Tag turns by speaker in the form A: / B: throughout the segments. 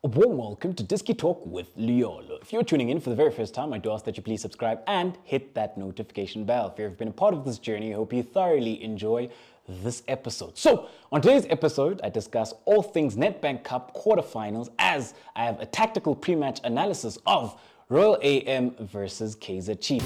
A: A warm welcome to Disky Talk with Liolo. If you're tuning in for the very first time, I do ask that you please subscribe and hit that notification bell. If you've been a part of this journey, I hope you thoroughly enjoy this episode. So, on today's episode, I discuss all things Nedbank Cup quarterfinals as I have a tactical pre-match analysis of Royal AM versus Kaizer Chiefs.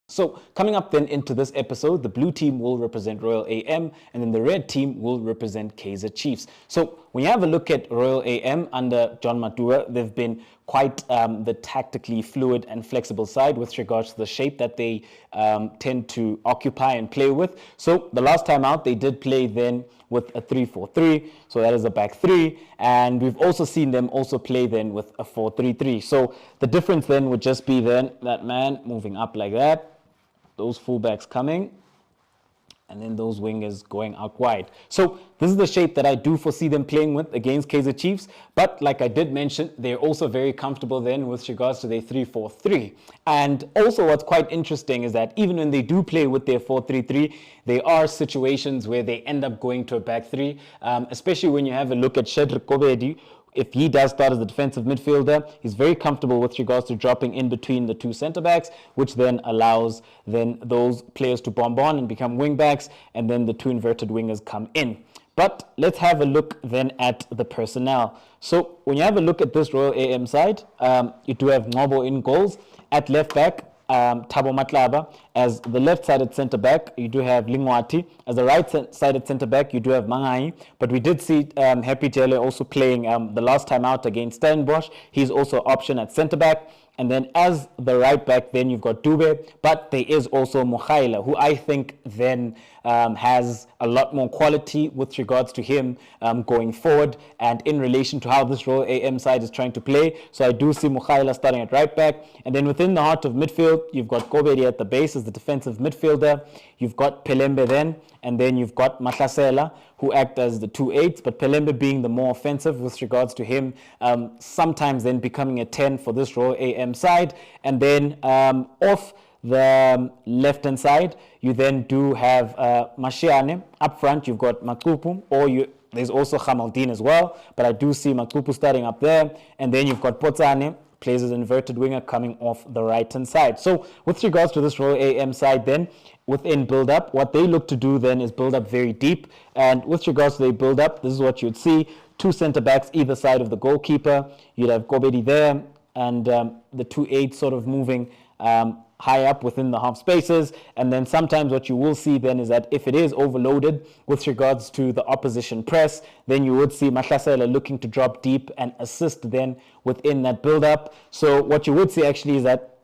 A: So coming up then into this episode, the blue team will represent Royal AM and then the red team will represent Kaizer Chiefs. So when you have a look at Royal AM under John Maduka, they've been quite the tactically fluid and flexible side with regards to the shape that they tend to occupy and play with. So the last time out, they did play then with a 3-4-3, so that is a back three, and we've also seen them also play then with a 4-3-3. So the difference then would just be then that man moving up like that, those fullbacks coming, and then those wingers going out wide. So this is the shape that I do foresee them playing with against Kaizer Chiefs. But like I did mention, they're also very comfortable then with regards to their 3-4-3. And also what's quite interesting is that even when they do play with their 4-3-3, there are situations where they end up going to a back three, especially when you have a look at Shedrick Kobedi. If he does start as a defensive midfielder, he's very comfortable with regards to dropping in between the two centre-backs, which then allows then those players to bomb on and become wing-backs, and then the two inverted wingers come in. But let's have a look then at the personnel. So when you have a look at this Royal AM side, you do have Ngobo in goals. At left-back, Thabo Matlaba. As the left-sided centre-back, you do have Lingwati. As the right-sided centre-back, you do have Mangai. But we did see Happy Jele also playing the last time out against Stellenbosch. He's also option at centre-back. And then as the right-back, then you've got Dube. But there is also Mokhaila, who I think then has a lot more quality with regards to him going forward and in relation to how this Royal AM side is trying to play. So I do see Mokhaila starting at right-back. And then within the heart of midfield, you've got Kobedi at the base as the defensive midfielder. You've got Pelembe then, and then you've got Mahlasela, who act as the 2-8s, but Pelembe being the more offensive with regards to him, sometimes then becoming a 10 for this Royal AM side. And then off the left-hand side, you then do have Mashiane. Up front, you've got Makupu, or there's also Khamaldin as well, but I do see Makupu starting up there. And then you've got Potsane, plays as an inverted winger coming off the right-hand side. So with regards to this Royal AM side then, within build-up, what they look to do then is build up very deep. And with regards to their build-up, this is what you'd see. Two centre-backs either side of the goalkeeper. You'd have Kobedi there, and the 2-8 sort of moving high up within the half spaces. And then sometimes what you will see then is that if it is overloaded with regards to the opposition press, then you would see Mahlasela looking to drop deep and assist then within that build-up. So what you would see actually is that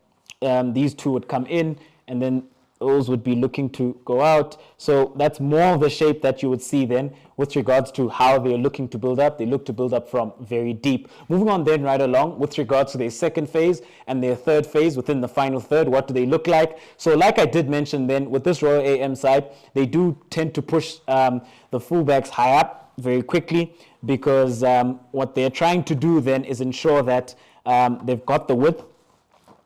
A: these two would come in, and then those would be looking to go out. So that's more of the shape that you would see then with regards to how they're looking to build up. They look to build up from very deep. Moving on then right along with regards to their second phase and their third phase within the final third, what do they look like? So like I did mention then, with this Royal AM side, they do tend to push the fullbacks high up very quickly, because what they're trying to do then is ensure that they've got the width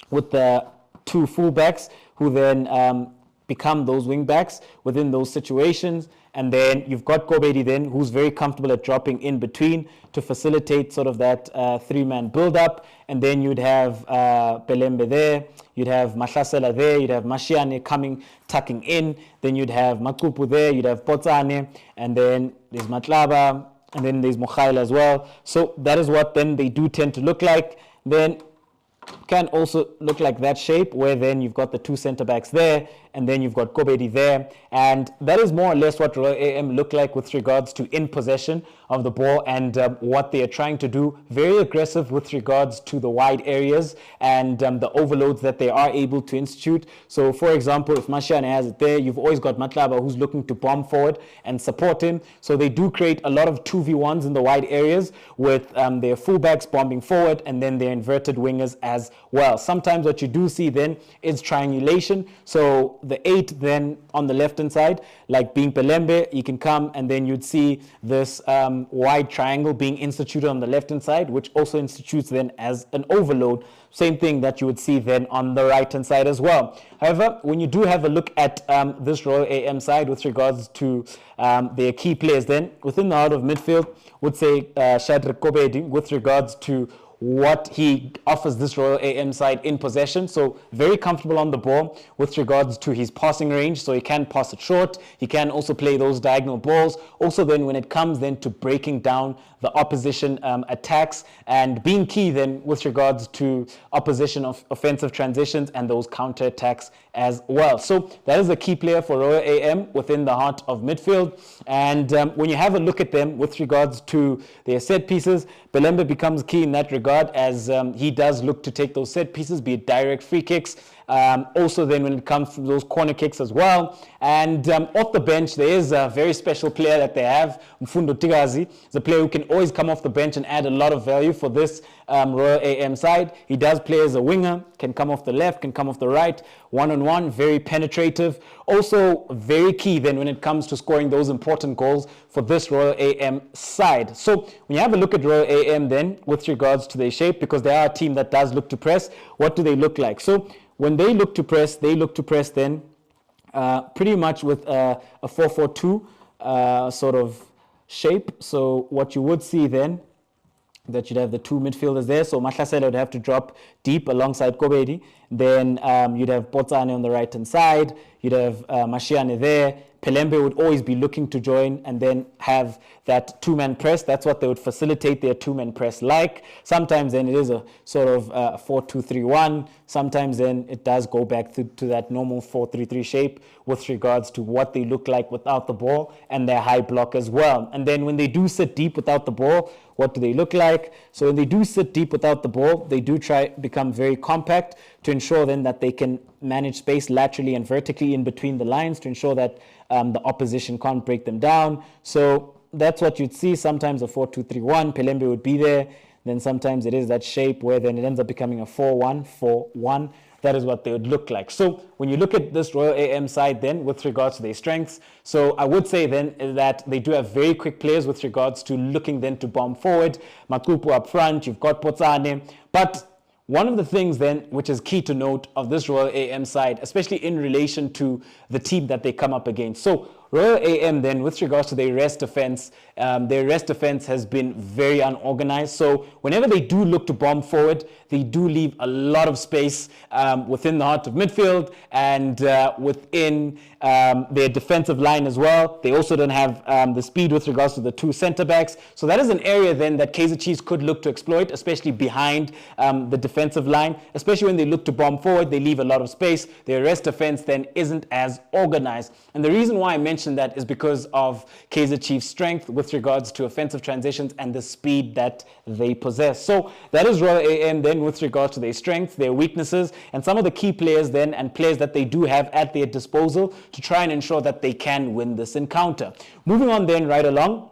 A: with the two fullbacks, who then become those wing backs within those situations. And then you've got Kobedi then, who's very comfortable at dropping in between to facilitate sort of that three-man build-up. And then you'd have Pelembe there, you'd have Mahlasela there, you'd have Mashiane tucking in, then you'd have Makupu there, you'd have Potsane, and then there's Matlaba, and then there's Mokhaila as well. So that is what then they do tend to look like. Then can also look like that shape, where then you've got the two centre-backs there, and then you've got Kobedi there. And that is more or less what Royal AM look like with regards to in possession of the ball and what they are trying to do. Very aggressive with regards to the wide areas and the overloads that they are able to institute. So, for example, if Mashiane has it there, you've always got Matlaba who's looking to bomb forward and support him. So they do create a lot of 2v1s in the wide areas with their fullbacks bombing forward and then their inverted wingers as well. Sometimes what you do see then is triangulation. So the 8 then on the left hand side, like being Pelembe, you can come and then you'd see this wide triangle being instituted on the left hand side, which also institutes then as an overload. Same thing that you would see then on the right hand side as well. However, when you do have a look at this Royal AM side with regards to their key players, then within the heart of midfield, would say Shadrack Kobedi with regards to what he offers this Royal AM side in possession. So very comfortable on the ball with regards to his passing range. So he can pass it short. He can also play those diagonal balls. Also then when it comes then to breaking down the opposition attacks and being key then with regards to opposition of offensive transitions and those counter attacks as well. So that is a key player for Royal AM within the heart of midfield. And when you have a look at them with regards to their set pieces, Pelembe becomes key in that regard, as he does look to take those set pieces, be it direct free kicks. Also then when it comes to those corner kicks as well. And off the bench, there is a very special player that they have, Mfundo Tigazi. He's a player who can always come off the bench and add a lot of value for this Royal AM side. He does play as a winger, can come off the left, can come off the right, one-on-one, very penetrative. Also very key then when it comes to scoring those important goals for this Royal AM side. So when you have a look at Royal AM then with regards to their shape, because they are a team that does look to press, what do they look like? So when they look to press then pretty much with a 4-4-2 sort of shape. So what you would see then, that you'd have the two midfielders there. So Mahlasela would have to drop deep alongside Kobedi. Then you'd have Botsane on the right-hand side. You'd have Mashiane there. Pelembe would always be looking to join and then have that two-man press. That's what they would facilitate their two-man press like. Sometimes then it is a sort of 4-2-3-1. Sometimes then it does go back to that normal 4-3-3 shape with regards to what they look like without the ball and their high block as well. And then when they do sit deep without the ball, what do they look like? So when they do sit deep without the ball, they do become very compact to ensure then that they can manage space laterally and vertically in between the lines to ensure that the opposition can't break them down. So that's what you'd see. Sometimes a 4-2-3-1, Pelembe would be there. Then sometimes it is that shape where then it ends up becoming a 4-1-4-1. That is what they would look like. So when you look at this Royal AM side then with regards to their strengths, so I would say then that they do have very quick players with regards to looking then to bomb forward. Matupu up front, you've got Botsane. But one of the things then, which is key to note of this Royal AM side, especially in relation to the team that they come up against. So Royal AM then, with regards to their rest defense has been very unorganized. So whenever they do look to bomb forward, they do leave a lot of space within the heart of midfield and within their defensive line as well. They also don't have the speed with regards to the two center backs. So that is an area then that Kaizer Chiefs could look to exploit, especially behind the defensive line. Especially when they look to bomb forward, they leave a lot of space. Their rest defense then isn't as organized. And the reason why I mentioned that is because of Kaizer Chiefs' strength with regards to offensive transitions and the speed that they possess. So that is Royal AM then with regards to their strengths, their weaknesses, and some of the key players then and players that they do have at their disposal to try and ensure that they can win this encounter. Moving on then right along,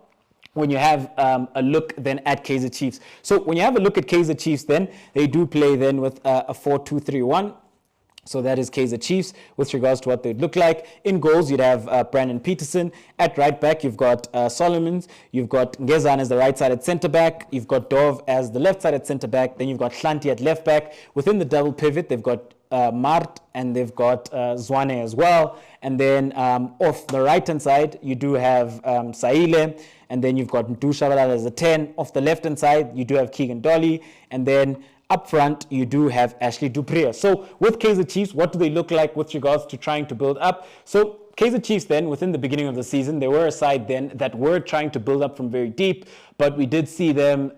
A: when you have a look then at Kaizer Chiefs. So when you have a look at Kaizer Chiefs then, they do play then with a 4-2-3-1. So that is Kaizer Chiefs with regards to what they'd look like. In goals, you'd have Brandon Peterson. At right back, you've got Solomons. You've got Ngezan as the right-sided centre-back. You've got Dove as the left-sided centre-back. Then you've got Hlanti at left-back. Within the double pivot, they've got Mart and they've got Zwane as well. And then off the right-hand side, you do have Saile. And then you've got Ndushabalala as a 10. Off the left-hand side, you do have Keegan Dolly. And then up front, you do have Ashley Dupree. So with Kaizer Chiefs, what do they look like with regards to trying to build up? So Kaizer Chiefs then, within the beginning of the season, they were a side then that were trying to build up from very deep, but we did see them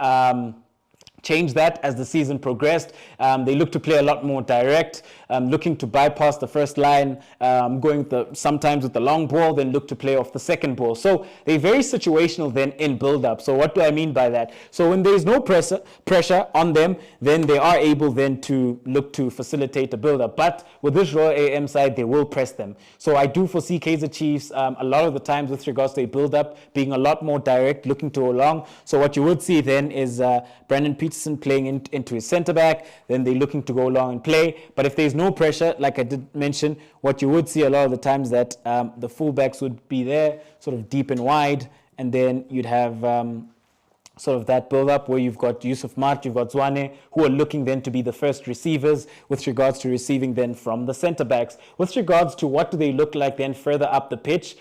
A: change that as the season progressed. They look to play a lot more direct, looking to bypass the first line, going sometimes with the long ball, then look to play off the second ball. So they're very situational then in build-up. So what do I mean by that? So when there's no pressure on them, then they are able then to look to facilitate a build-up. But with this Royal AM side, they will press them. So I do foresee Kaizer Chiefs a lot of the times with regards to a build-up being a lot more direct, looking to go long. So what you would see then is Brandon Peterson Peterson playing into his centre-back, then they're looking to go long and play. But if there's no pressure, like I did mention, what you would see a lot of the times that the fullbacks would be there, sort of deep and wide, and then you'd have sort of that build-up where you've got Yusuf Mat, you've got Zwane, who are looking then to be the first receivers with regards to receiving then from the centre-backs. With regards to what do they look like then further up the pitch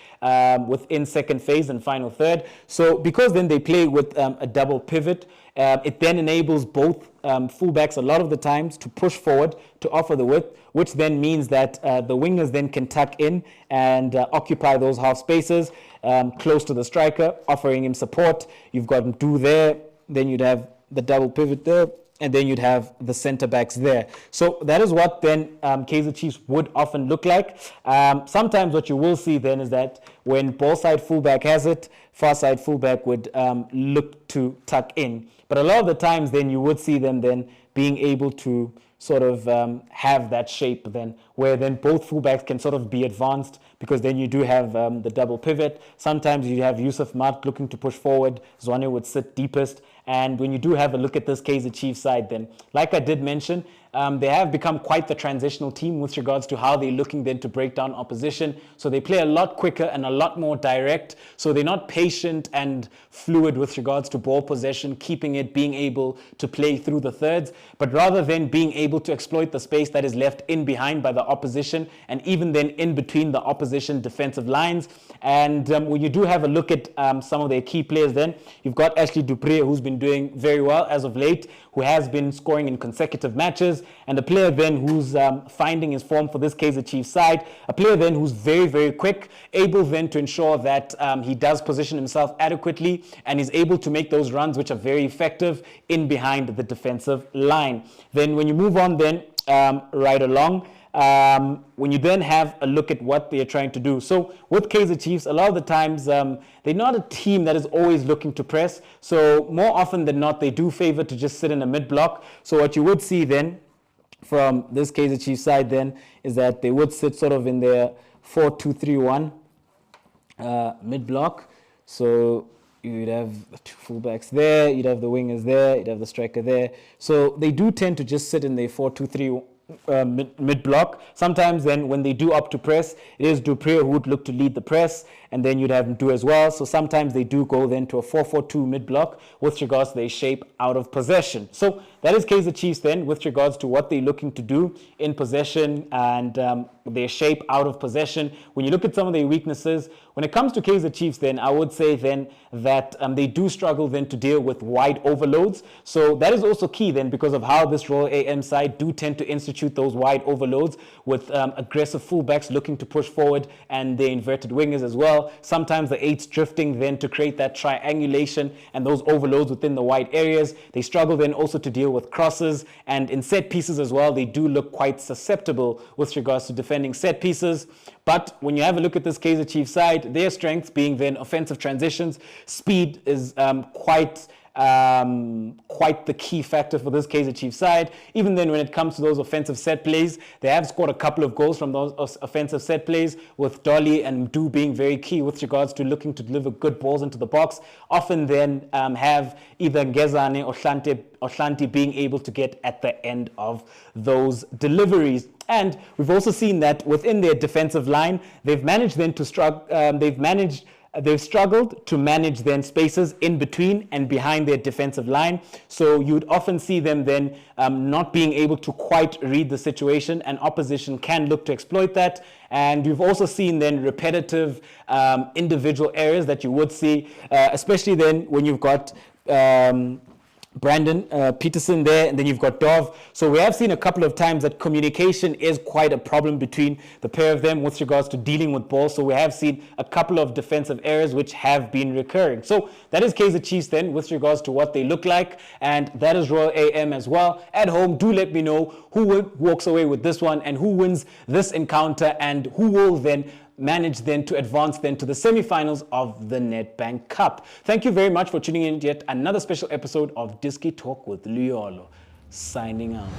A: within second phase and final third. So because then they play with a double pivot, it then enables both fullbacks a lot of the times to push forward to offer the width, which then means that the wingers then can tuck in and occupy those half spaces close to the striker, offering him support. You've got Ndu there, then you'd have the double pivot there, and then you'd have the centre backs there. So that is what then Kaizer Chiefs would often look like. Sometimes what you will see then is that when ball side fullback has it, far side fullback would look to tuck in. But a lot of the times then you would see them then being able to sort of have that shape then, where then both fullbacks can sort of be advanced, because then you do have the double pivot. Sometimes you have Yusuf Mat looking to push forward, Zwane would sit deepest. And when you do have a look at this Kaizer Chiefs side then, like I did mention, they have become quite the transitional team with regards to how they're looking then to break down opposition. So they play a lot quicker and a lot more direct. So they're not patient and fluid with regards to ball possession, keeping it, being able to play through the thirds, but rather than being able to exploit the space that is left in behind by the opposition, and even then in between the opposition defensive lines. And when you do have a look at some of their key players then, you've got Ashley Dupree, who's been doing very well as of late, who has been scoring in consecutive matches, and a player then who's finding his form for this Kaizer Chiefs side, a player then who's very, very quick, able then to ensure that he does position himself adequately, and is able to make those runs which are very effective in behind the defensive line. Then when you move on then right along, when you then have a look at what they're trying to do. So with Kaizer Chiefs, a lot of the times they're not a team that is always looking to press. So more often than not, they do favor to just sit in a mid-block. So what you would see then from this Kaizer Chiefs side then is that they would sit sort of in their 4-2-3-1 mid-block. So you'd have the two fullbacks there, you'd have the wingers there, you'd have the striker there. So they do tend to just sit in their 4-2-3-1 mid-block. Sometimes then when they do opt to press, it is Dupree who would look to lead the press, and then you'd have him do as well. So sometimes they do go then to a 4-4-2 mid-block with regards to their shape out of possession. So that is Kaizer Chiefs then with regards to what they're looking to do in possession and their shape out of possession. When you look at some of their weaknesses, when it comes to Kaizer Chiefs then, I would say then that they do struggle then to deal with wide overloads. So that is also key then, because of how this Royal AM side do tend to institute those wide overloads with aggressive fullbacks looking to push forward, and the inverted wingers as well. Sometimes the eights drifting then to create that triangulation and those overloads within the wide areas. They struggle then also to deal with crosses, and in set pieces as well, they do look quite susceptible with regards to defending set pieces. But when you have a look at this Kaizer Chiefs side, their strengths being then offensive transitions, speed is quite the key factor for this Kaizer Chiefs side. Even then when it comes to those offensive set plays, they have scored a couple of goals from those offensive set plays, with Dolly and Mdu being very key with regards to looking to deliver good balls into the box. Often then have either Ngezane or Hlanti being able to get at the end of those deliveries. And we've also seen that within their defensive line, they've managed then to they've struggled to manage then spaces in between and behind their defensive line. So you'd often see them then not being able to quite read the situation, and opposition can look to exploit that. And you've also seen then repetitive individual errors that you would see, especially then when you've got Brandon Peterson there, and then you've got Dov. So we have seen a couple of times that communication is quite a problem between the pair of them with regards to dealing with balls. So we have seen a couple of defensive errors which have been recurring. So that is Kaizer Chiefs then with regards to what they look like, and that is Royal AM as well. At home, do let me know who walks away with this one and who wins this encounter, and who will then manage then to advance then to the semi-finals of the Nedbank Cup. Thank you very much for tuning in to yet another special episode of Diski Talk with Luyolo. Signing out.